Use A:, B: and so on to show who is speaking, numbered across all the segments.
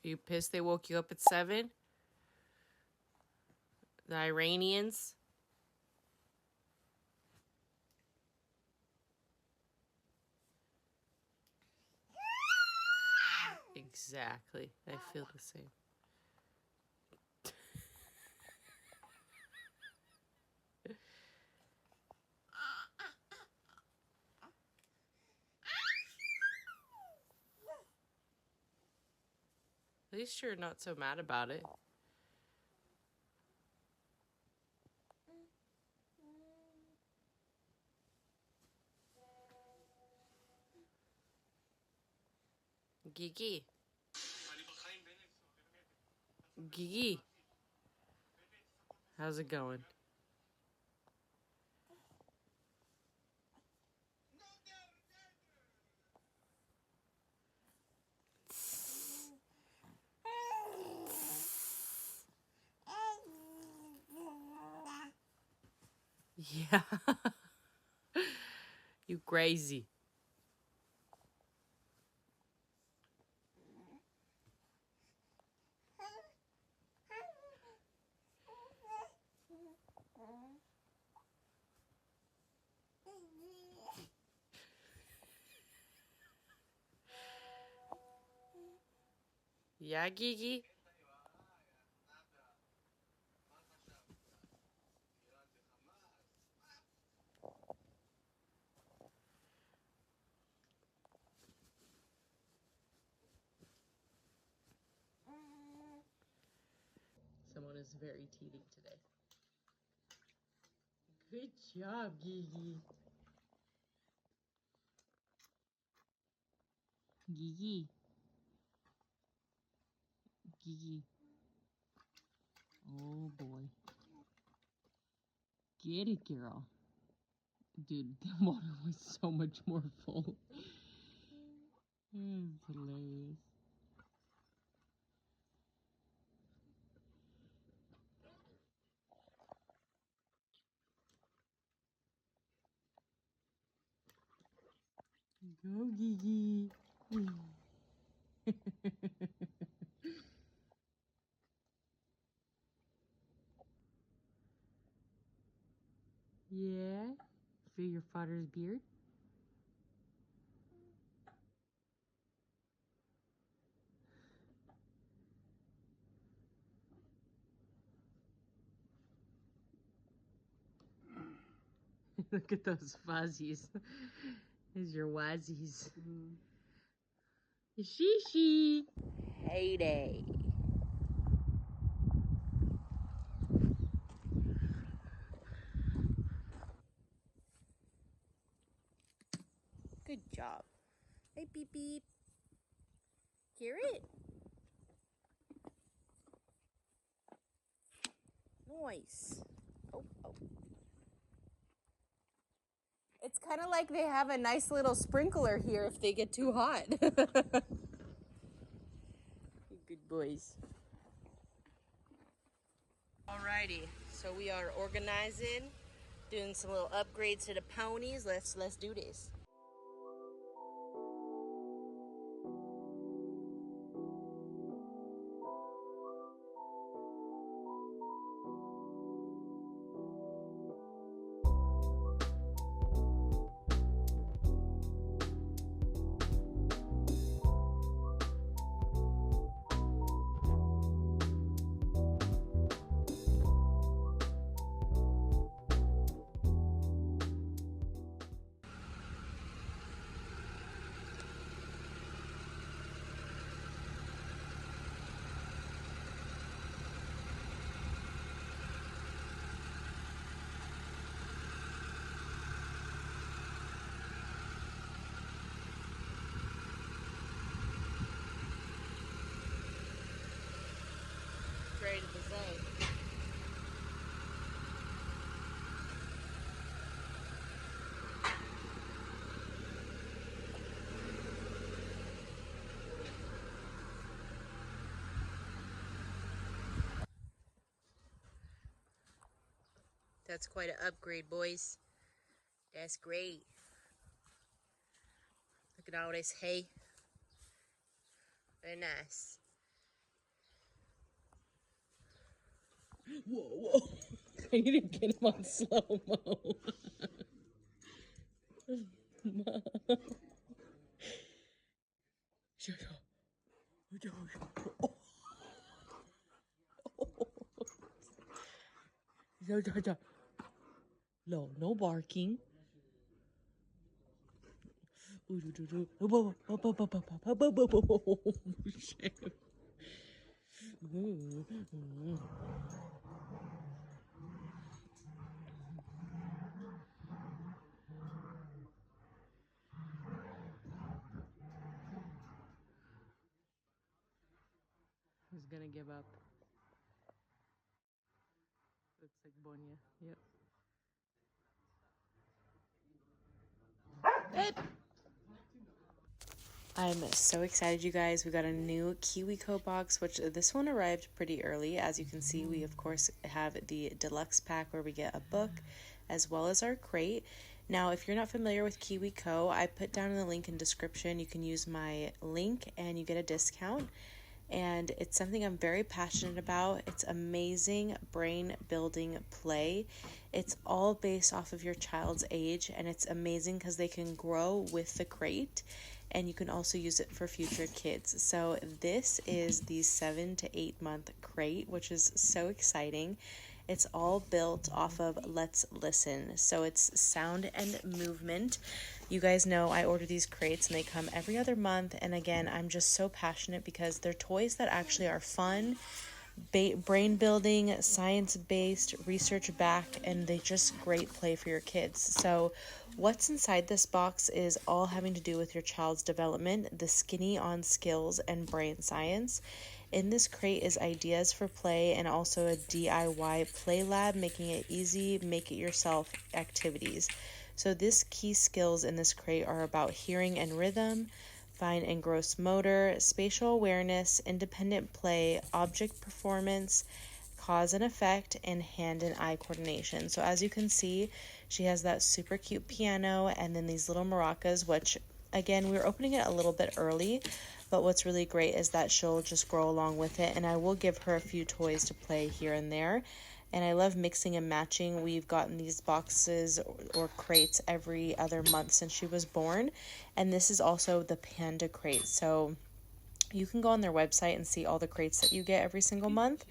A: Are you pissed they woke you up at 7? The Iranians? Exactly. I feel the same. At least you're not so mad about it. Gigi. Gigi. How's it going? Yeah. You crazy. Yeah, Gigi? Someone is very teething today. Good job, Gigi. Gigi. Gigi. Oh boy. Get it, girl. Dude, the water was so much more full. It's hilarious. Go, Gigi. Yeah? Feel your father's beard? Look at those fuzzies. There's your wazzies. Shishi. Heyday. Good job. Hey, beep beep. Hear it? Nice. Oh, oh. It's kind of like they have a nice little sprinkler here if they get too hot. Good boys. Alrighty, so we are organizing, doing some little upgrades to the ponies. Let's do this. Ready to present. That's quite an upgrade, boys. That's great. Look at all this hay. Very nice. Whoa, whoa. I need to get him on slow-mo. No barking. He's gonna give up. Looks like Bonya. Yep. I'm so excited, you guys. We got a new Kiwico box, which this one arrived pretty early. As you can see, we of course have the deluxe pack where we get a book as well as our crate. Now, if you're not familiar with Kiwico, I put down in the link in description. You can use my link and you get a discount. And it's something I'm very passionate about. It's amazing brain building play. It's all based off of your child's age, and it's amazing because they can grow with the crate, and you can also use it for future kids. So this is the 7 to 8 month crate, which is so exciting. It's all built off of Let's Listen. So it's sound and movement. You guys know I order these crates and they come every other month. And again, I'm just so passionate because they're toys that actually are fun, brain building, science based, research backed, and they just great play for your kids. So what's inside this box is all having to do with your child's development, the skinny on skills and brain science. In this crate is ideas for play and also a DIY play lab, making it easy, make it yourself activities. So this key skills in this crate are about hearing and rhythm, fine and gross motor, spatial awareness, independent play, object performance, cause and effect, and hand and eye coordination. So as you can see, she has that super cute piano and then these little maracas, which again, we were opening it a little bit early, but what's really great is that she'll just grow along with it, and I will give her a few toys to play here and there. And I love mixing and matching. We've gotten these boxes or crates every other month since she was born. And this is also the Panda crate. So you can go on their website and see all the crates that you get every single month.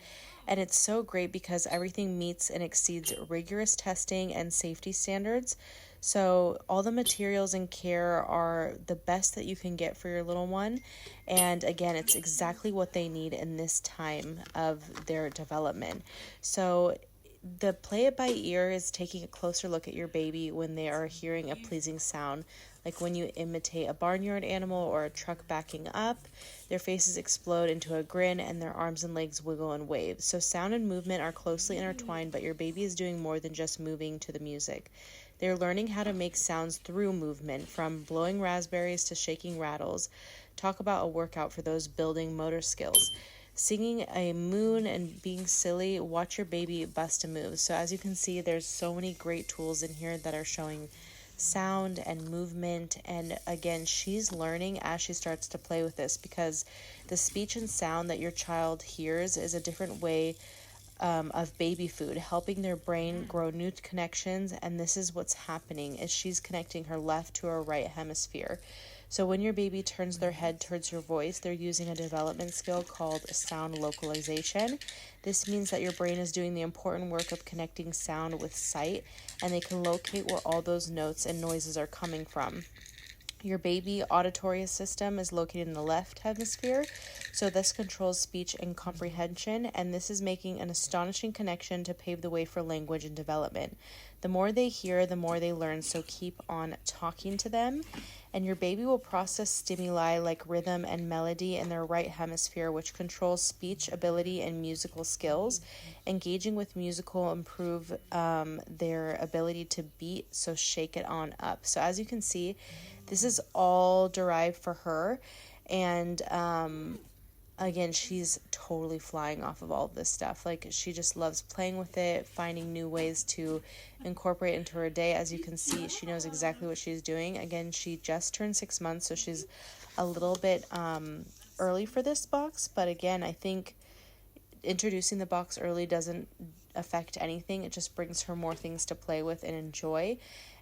A: And it's so great because everything meets and exceeds rigorous testing and safety standards. So all the materials and care are the best that you can get for your little one. And again, it's exactly what they need in this time of their development. So the play it by ear is taking a closer look at your baby when they are hearing a pleasing sound. Like when you imitate a barnyard animal or a truck backing up, their faces explode into a grin and their arms and legs wiggle and wave. So sound and movement are closely intertwined, but your baby is doing more than just moving to the music. They're learning how to make sounds through movement, from blowing raspberries to shaking rattles. Talk about a workout for those building motor skills. Singing a moon and being silly, watch your baby bust a move. So as you can see, there's so many great tools in here that are showing sound and movement, and again, she's learning as she starts to play with this, because the speech and sound that your child hears is a different way of baby food, helping their brain grow new connections. And this is what's happening, is she's connecting her left to her right hemisphere. So when your baby turns their head towards your voice, they're using a development skill called sound localization. This means that your brain is doing the important work of connecting sound with sight, and they can locate where all those notes and noises are coming from. Your baby auditory system is located in the left hemisphere, so this controls speech and comprehension, and this is making an astonishing connection to pave the way for language and development. The more they hear, the more they learn, so keep on talking to them. And your baby will process stimuli like rhythm and melody in their right hemisphere, which controls speech ability and musical skills. Engaging with musical improve their ability to beat, so shake it on up. So as you can see, this is all derived for her, and again, she's totally flying off of all of this stuff. Like, she just loves playing with it, finding new ways to incorporate into her day. As you can see, she knows exactly what she's doing. Again, she just turned 6 months, so she's a little bit early for this box, but again, I think introducing the box early doesn't affect anything. It just brings her more things to play with and enjoy.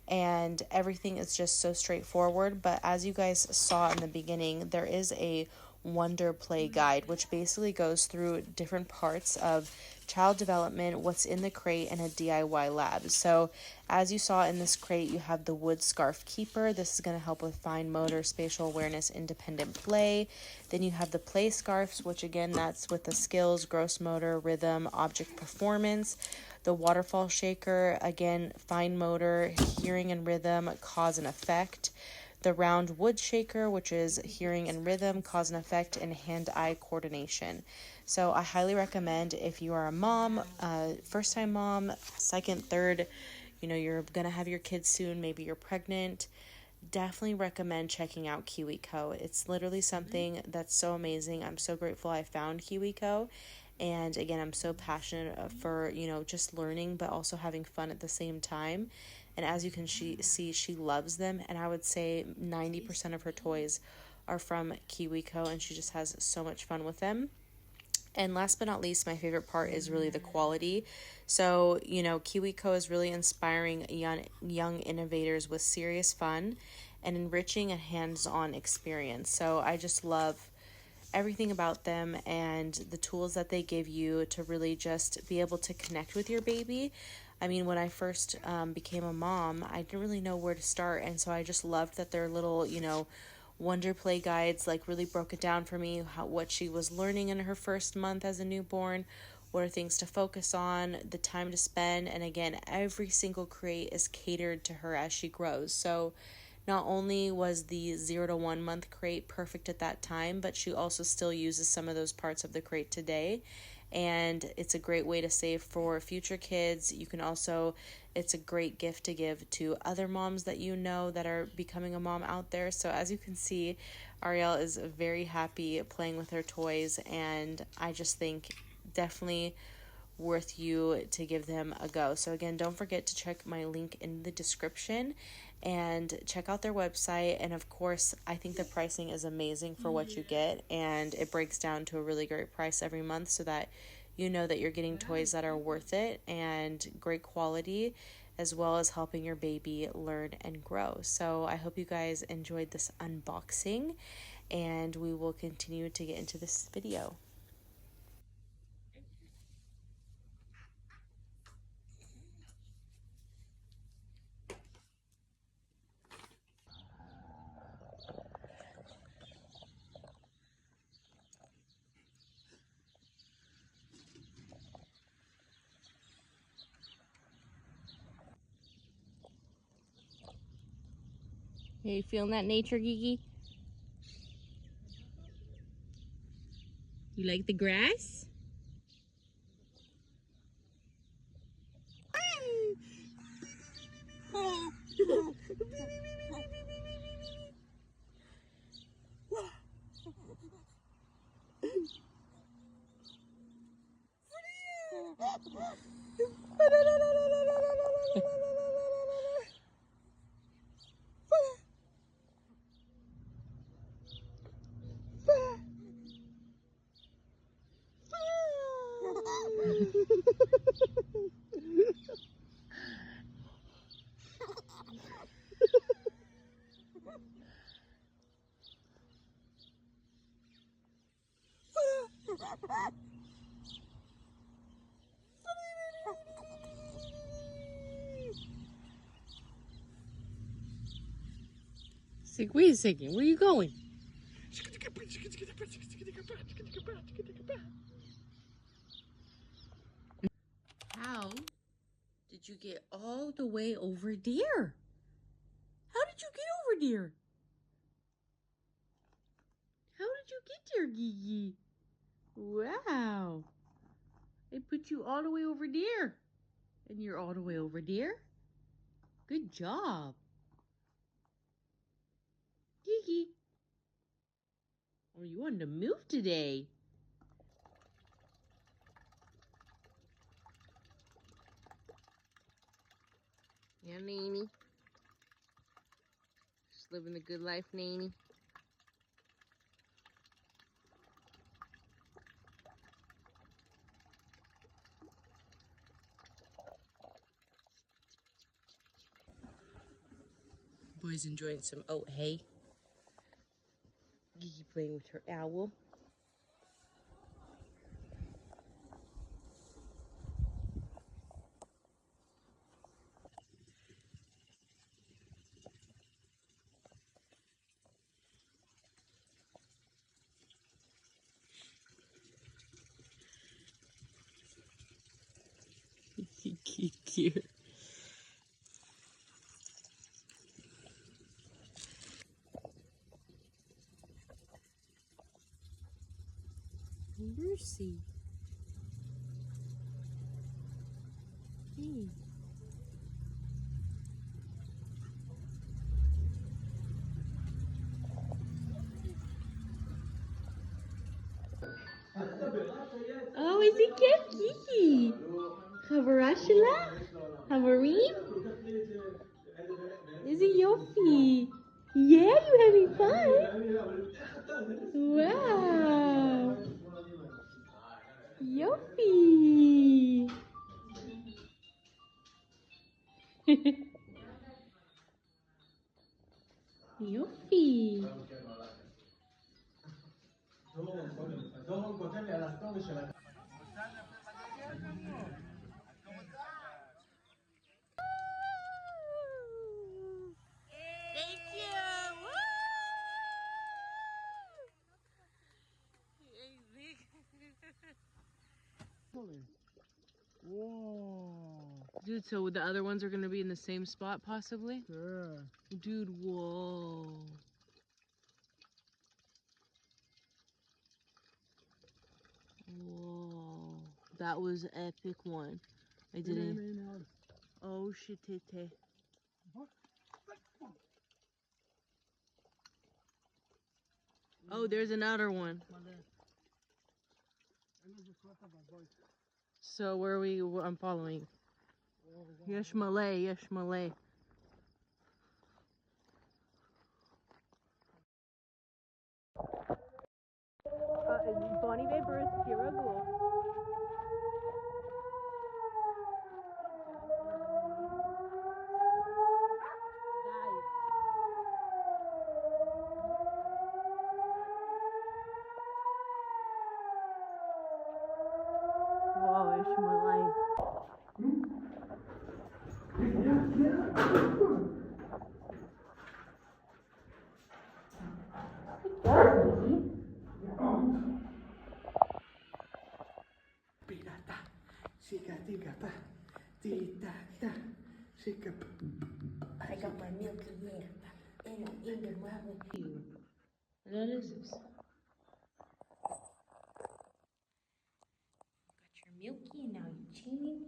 A: And everything is just so straightforward. But as you guys saw in the beginning, there is a Wonder Play guide, which basically goes through different parts of child development, what's in the crate, and a DIY lab. So as you saw in this crate, you have the wood scarf keeper. This is going to help with fine motor, spatial awareness, independent play. Then you have the play scarves, which again, that's with the skills, gross motor, rhythm, object performance. The waterfall shaker, again, fine motor, hearing and rhythm, cause and effect. The round wood shaker, which is hearing and rhythm, cause and effect, and hand-eye coordination. So I highly recommend if you are a mom, first-time mom, second, third, you're going to have your kids soon, maybe you're pregnant, definitely recommend checking out Kiwico. It's literally something that's so amazing. I'm so grateful I found Kiwico. And again, I'm so passionate for, just learning, but also having fun at the same time. And as you can see, she loves them. And I would say 90% of her toys are from Kiwico, and she just has so much fun with them. And last but not least, my favorite part is really the quality. So, Kiwico is really inspiring young innovators with serious fun and enriching a hands-on experience. So I just love everything about them and the tools that they give you to really just be able to connect with your baby. I mean, when I first became a mom, I didn't really know where to start. And so I just loved that their little, Wonder Play guides like really broke it down for me, what she was learning in her first month as a newborn, what are things to focus on, the time to spend. And again, every single crate is catered to her as she grows. So not only was the 0 to 1 month crate perfect at that time, but she also still uses some of those parts of the crate today. And it's a great way to save for future kids. You can also, it's a great gift to give to other moms that that are becoming a mom out there. So as you can see, Ariel is very happy playing with her toys, and I just think definitely worth you to give them a go. So again, don't forget to check my link in the description and check out their website. And of course, I think the pricing is amazing for what you get, and it breaks down to a really great price every month so that you know that you're getting toys that are worth it and great quality, as well as helping your baby learn and grow. So I hope you guys enjoyed this unboxing, and we will continue to get into this video. Hey, you feeling that nature, Gigi? You like the grass? It's like, wait a second, where are you going? How did you get all the way over there? How did you get over there? How did you get there, Gigi? Wow. I put you all the way over there. And you're all the way over there? Good job. Gigi. Oh, you on the move today. Yeah, Nanny. Just living the good life, Nanny. Boy's enjoying some oat hay. Gigi playing with her owl. Cute. Mercy. Hey. Oh, is it Kiki? Havarashila? Havarim? Is it Yofi? Yeah, you having fun? Wow. Yofi. Yofi. Thank you.
B: Whoa.
A: Dude, so the other ones are going to be in the same spot possibly?
B: Yeah.
A: Dude, whoa. Whoa. That was an epic one. I didn't. Oh, shit. Oh, there's another one. So where are we? I'm following. Yesh Malay, Yesh Malay. Bonnie Vapor is Kiragul. Wow, Yesh Malay.
B: Pirata. Chica, tigata. Tita. Chica.
C: I got my milk in there. And I'm in the mouth.
A: What is this?
C: Got your milky and now you chewing.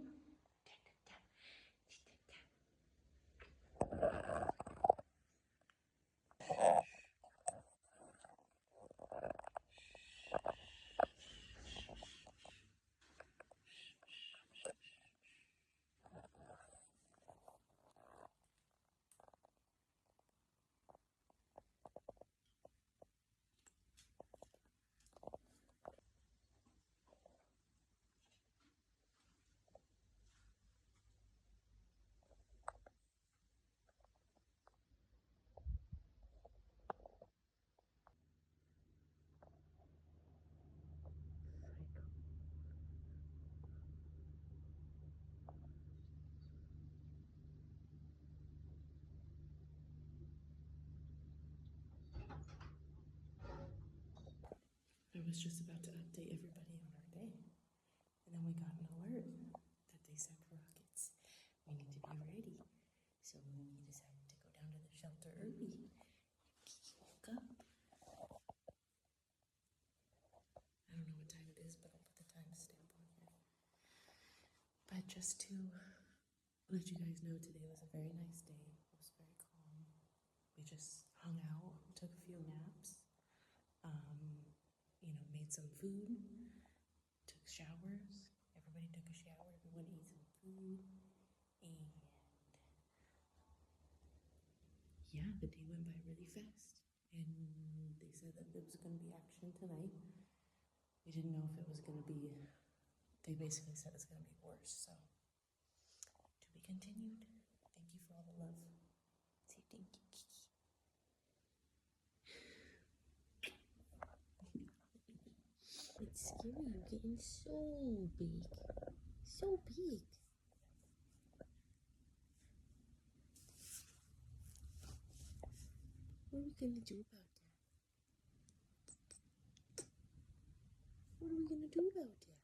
A: I was just about to update everybody on our day. And then we got an alert that they sent rockets. We need to be ready. So we decided to go down to the shelter early. Kiki woke up. I don't know what time it is, but I'll put the timestamp on here. But just to let you guys know, today was a very nice day. It was very calm. We just hung out, took a few naps, made some food, took showers. Everybody took a shower. Everyone ate some food. And yeah, the day went by really fast. And they said that there was going to be action tonight. We didn't know if it was going to be, they basically said it's going to be worse. So, to be continued. Thank you for all the love. Safety
C: Thank you, Kiki. It's scary. You're getting so big. So big. What are we gonna do about that? What are we gonna do about that?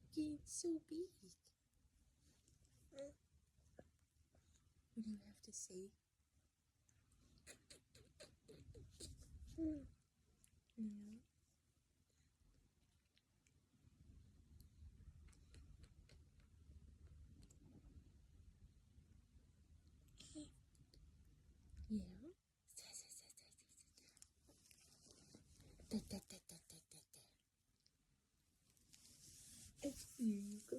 C: You're getting so big. What do you have to say? Yeah. Yeah. Da, da, da, da, da, da, da. Here you go.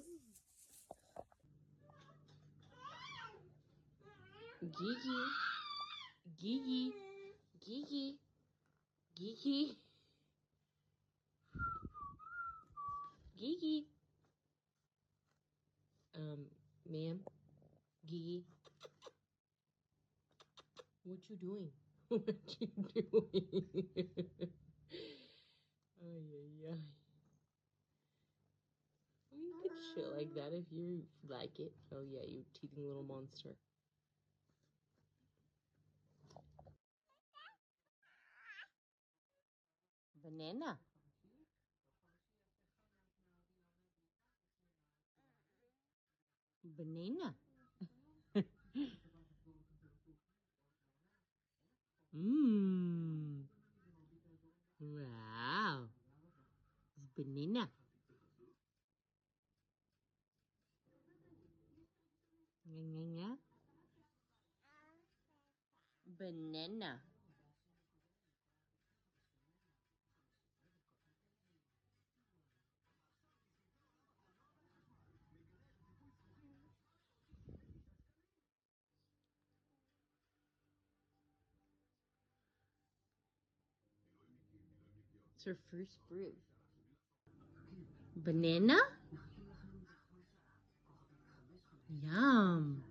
C: Gigi. Gigi. Gigi. Gigi. Gigi. Ma'am. Gigi. What you doing? What you doing? Ay, ay, ay. Well, you could shit like that if you like it. Oh yeah, you teething little monster. Banana. Banana. Mmm. Wow. It's banana. Nya, nya, nya. Banana. It's her first fruit. Banana? Yum.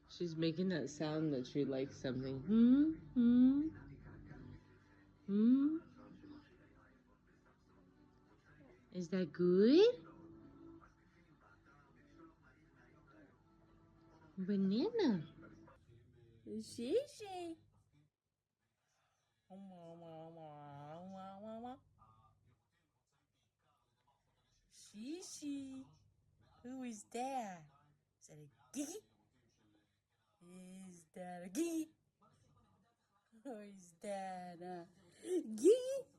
C: She's making that sound that she likes something. Hmm? Hmm? Hmm? Is that good? Banana. Shishi. Shishi. Who is that? Is that a gigi? Is that a gigi? Or is that a gigi?